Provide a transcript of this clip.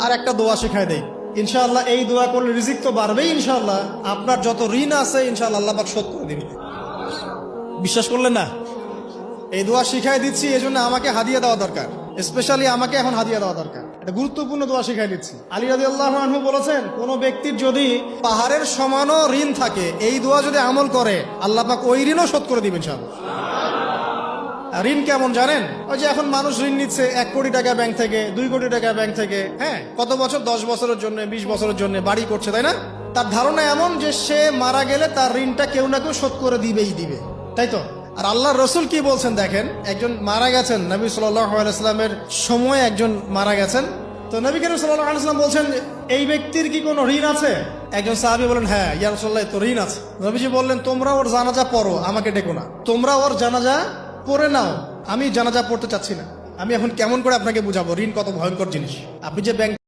আর একটা দোয়া শেখায় দেই। ইনশাআল্লাহ এই দোয়া করলে রিজিক তো বাড়বেই ইনশাআল্লাহ, আপনার যত ঋণ আছে ইনশাআল্লাহ আল্লাহ পাক শোধ করে দিবে। বিশ্বাস করলেন না? এই দোয়া শিখাই দিচ্ছি, এই জন্য আমাকে হাদিয়া দেওয়া দরকার, স্পেশালি আমাকে এখন হাদিয়া দেওয়া দরকার। এটা গুরুত্বপূর্ণ দোয়া শিখাই দিচ্ছি। আলী রাদিয়াল্লাহু আনহু বলেছেন, কোন ব্যক্তির যদি পাহাড়ের সমানও ঋণ থাকে, এই দোয়া যদি আমল করে আল্লাহ পাক ওই ঋণও শোধ করে দিবেন ইনশাআল্লাহ। ঋণ কেমন জানেন? ওই যে এখন মানুষ ঋণ নিচ্ছে 1 কোটি টাকা ব্যাংক থেকে, 2 কোটি টাকা ব্যাংক থেকে, হ্যাঁ, কত বছর, 10 বছরের জন্য, 20 বছরের জন্য বাড়ি করছে, তাই না? তার ধারণা এমন যে সে মারা গেলে তার ঋণটা কেউ না কেউ শোধ করে দিবেই দিবে, তাই তো? আর আল্লাহর রসুল কি বলছেন দেখেন, একজন মারা গেছেন, নবী সাল্লাল্লাহু আলাইহি ওয়াসাল্লামের সময় একজন মারা গেছেন। তো নবী করিম সাল্লাল্লাহু আলাইহি ওয়াসাল্লাম বলছেন, এই ব্যক্তির কি কোনো ঋণ আছে? একজন সাহাবী বলেন, হ্যাঁ ইয়া রাসূলুল্লাহ, তো ঋণ আছে। নবীজি বললেন, তোমরা ওর জানাজা পড়ো, আমাকে ডেকো না, তোমরা ওর জানাজা পড়ে নাও, আমি জানাজা পড়তে চাচ্ছি না। আমি এখন কেমন করে আপনাকে বুঝাবো ঋণ কত ভয়ঙ্কর জিনিস? আপনি যে ব্যাংক